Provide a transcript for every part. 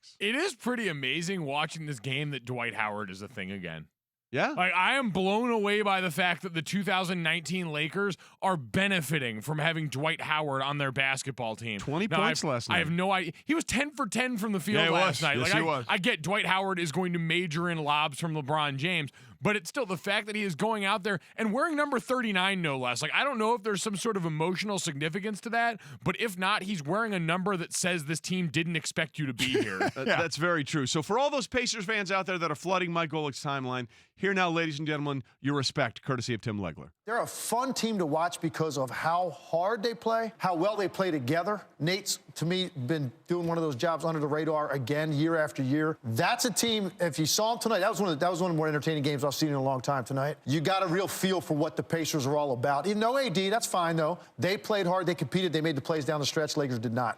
Celtics. It is pretty amazing watching this game that Dwight Howard is a thing again. Yeah. Like, I am blown away by the fact that the 2019 Lakers are benefiting from having Dwight Howard on their basketball team. 20 points last night. I have no idea. He was 10 for 10 from the field last night. Yes, he was. I get Dwight Howard is going to major in lobs from LeBron James, but it's still the fact that he is going out there and wearing number 39, no less. Like, I don't know if there's some sort of emotional significance to that, but if not, he's wearing a number that says this team didn't expect you to be here. That's very true. So for all those Pacers fans out there that are flooding Mike Golic's timeline, here now, ladies and gentlemen, your respect, courtesy of Tim Legler. They're a fun team to watch because of how hard they play, how well they play together. Nate's, to me, been doing one of those jobs under the radar again, year after year. That's a team, if you saw them tonight, that was one of the more entertaining games I've seen in a long time tonight. You got a real feel for what the Pacers are all about. No AD, that's fine, though. They played hard, they competed, they made the plays down the stretch. Lakers did not.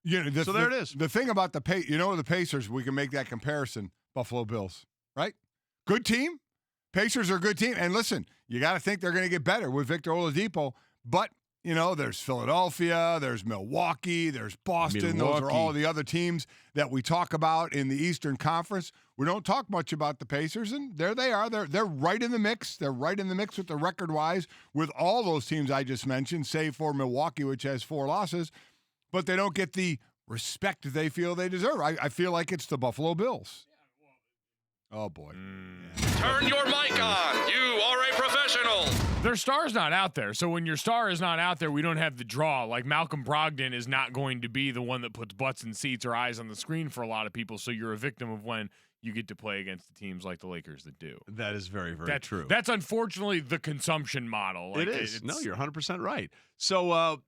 Yeah, so there it is. The thing about the Pacers, we can make that comparison, Buffalo Bills, right? Good team. Pacers are a good team. And listen, you got to think they're going to get better with Victor Oladipo. But, there's Philadelphia, there's Milwaukee, there's Boston. Those are all the other teams that we talk about in the Eastern Conference. We don't talk much about the Pacers, and there they are. They're right in the mix. They're right in the mix with the record-wise with all those teams I just mentioned, save for Milwaukee, which has 4 losses. But they don't get the respect they feel they deserve. I feel like it's the Buffalo Bills. Oh, boy. Turn your mic on. You are a professional. Their star's not out there. So when your star is not out there, we don't have the draw. Like Malcolm Brogdon is not going to be the one that puts butts in seats or eyes on the screen for a lot of people. So you're a victim of when you get to play against the teams like the Lakers that do. That is very, very true. That's unfortunately the consumption model. Like, it is. No, you're 100% right. So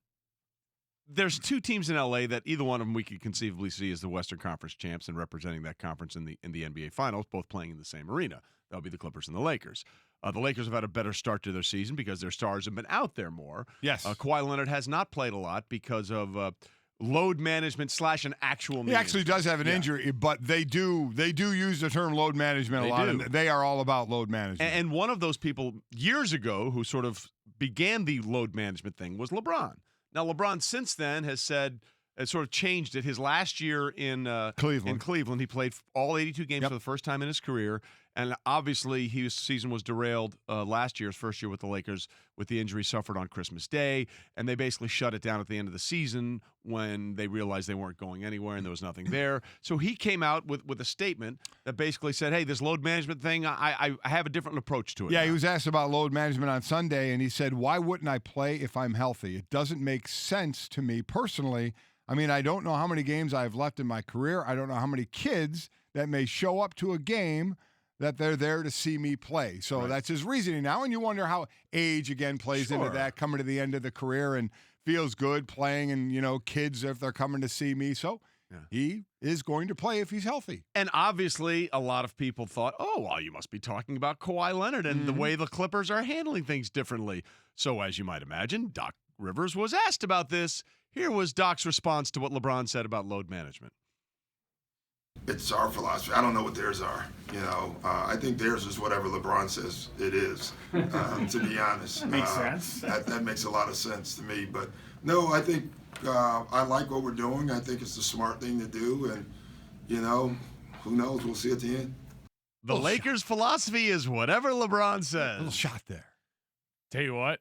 there's 2 teams in LA that either one of them we could conceivably see as the Western Conference champs and representing that conference in the NBA Finals, both playing in the same arena. That'll be the Clippers and the Lakers. The Lakers have had a better start to their season because their stars have been out there more. Yes. Kawhi Leonard has not played a lot because of load management / an actual. He actually does have an injury, but they do use the term load management a lot. And they are all about load management. And one of those people years ago who sort of began the load management thing was LeBron. Now, LeBron since then has sort of changed it. His last year in Cleveland, he played all 82 games for the first time in his career. And obviously, his season was derailed last year, his first year with the Lakers, with the injury suffered on Christmas Day. And they basically shut it down at the end of the season when they realized they weren't going anywhere and there was nothing there. So he came out with a statement that basically said, hey, this load management thing, I have a different approach to it. Yeah, now. He was asked about load management on Sunday, and he said, why wouldn't I play if I'm healthy? It doesn't make sense to me personally. I mean, I don't know how many games I've left in my career. I don't know how many kids that may show up to a game that they're there to see me play. So that's his reasoning now. And you wonder how age, again, plays into that, coming to the end of the career and feels good playing and, kids if they're coming to see me. So he is going to play if he's healthy. And obviously, a lot of people thought, oh, well, you must be talking about Kawhi Leonard and the way the Clippers are handling things differently. So as you might imagine, Doc Rivers was asked about this. Here was Doc's response to what LeBron said about load management. It's our philosophy. I don't know what theirs are. I think theirs is whatever LeBron says it is, to be honest. Makes sense. That makes a lot of sense to me. But no, I think I like what we're doing. I think it's the smart thing to do. And, who knows? We'll see at the end. The Lakers' philosophy is whatever LeBron says. A little shot there. Tell you what,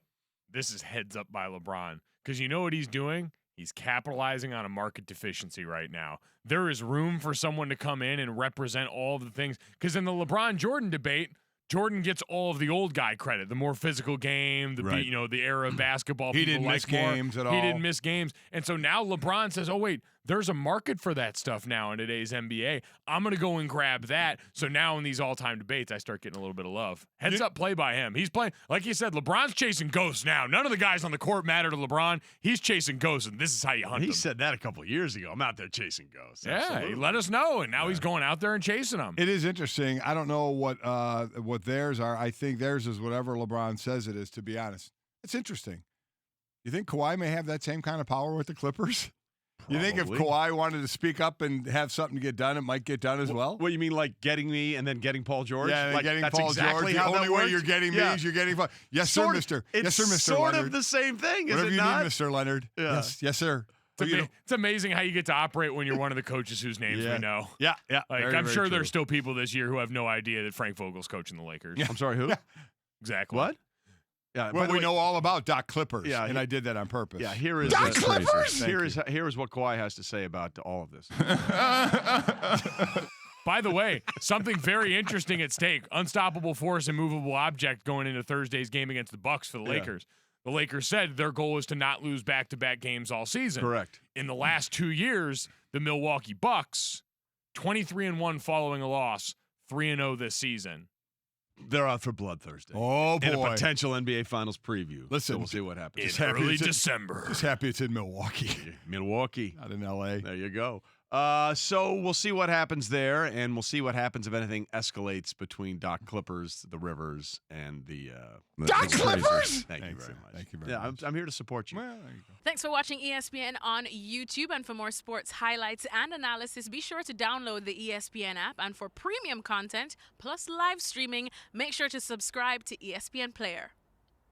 this is heads up by LeBron. Because you know what he's doing? He's capitalizing on a market deficiency right now. There is room for someone to come in and represent all of the things. Because in the LeBron-Jordan debate, Jordan gets all of the old guy credit, the more physical game, the era of basketball. He didn't miss games at all. He didn't miss games. And so now LeBron says, oh, wait, there's a market for that stuff now in today's NBA. I'm going to go and grab that. So now in these all-time debates, I start getting a little bit of love. Heads up play by him. He's playing, like you said, LeBron's chasing ghosts now. None of the guys on the court matter to LeBron. He's chasing ghosts, and this is how you hunt them. He said that a couple of years ago. I'm out there chasing ghosts. Yeah, Absolutely. he let us know, and now he's going out there and chasing them. It is interesting. I don't know what theirs are. I think theirs is whatever LeBron says it is, to be honest. It's interesting. You think Kawhi may have that same kind of power with the Clippers? Probably. You think if Kawhi wanted to speak up and have something to get done, it might get done as well? What you mean, like getting me and then getting Paul George? Yeah, like, getting that's Paul exactly George. how The only that way works? you're getting me is you're getting Yes, sir, mister. It's Yes, sir, Mr. sort Leonard. of the same thing, is Whatever it you not? need, Mr. Leonard. Yeah. Yes, sir. It's amazing how you get to operate when you're one of the coaches whose names we know. Yeah. Like, Very, I'm very sure true. there's still people this year who have no idea that Frank Vogel's coaching the Lakers. I'm sorry, who? Exactly. What? Yeah, by Well, the we way- know all about Doc Clippers, Yeah, and I did that on purpose. Yeah, here is Doc Clippers. Here is what Kawhi has to say about all of this. By the way, something very interesting at stake. Unstoppable force, immovable object going into Thursday's game against the Bucks for the Lakers. The Lakers said their goal is to not lose back-to-back games all season. Correct. In the last 2 years, the Milwaukee Bucks, 23-1 following a loss, 3-0 this season. They're out for blood Thursday. Oh, boy. In a potential NBA Finals preview. Listen, so we'll see what happens. In early December. Just happy it's in Milwaukee, Milwaukee. not in L.A. There you go. So we'll see what happens there, and we'll see what happens if anything escalates between Doc Clippers, the Rivers, and the Doc the Clippers? Blazers. Thank you Thanks, very sir. much. Thank you very yeah, much. I'm here to support you. Well, there you go. Thanks for watching ESPN on YouTube. And for more sports highlights and analysis, be sure to download the ESPN app. And for premium content plus live streaming, make sure to subscribe to ESPN Player.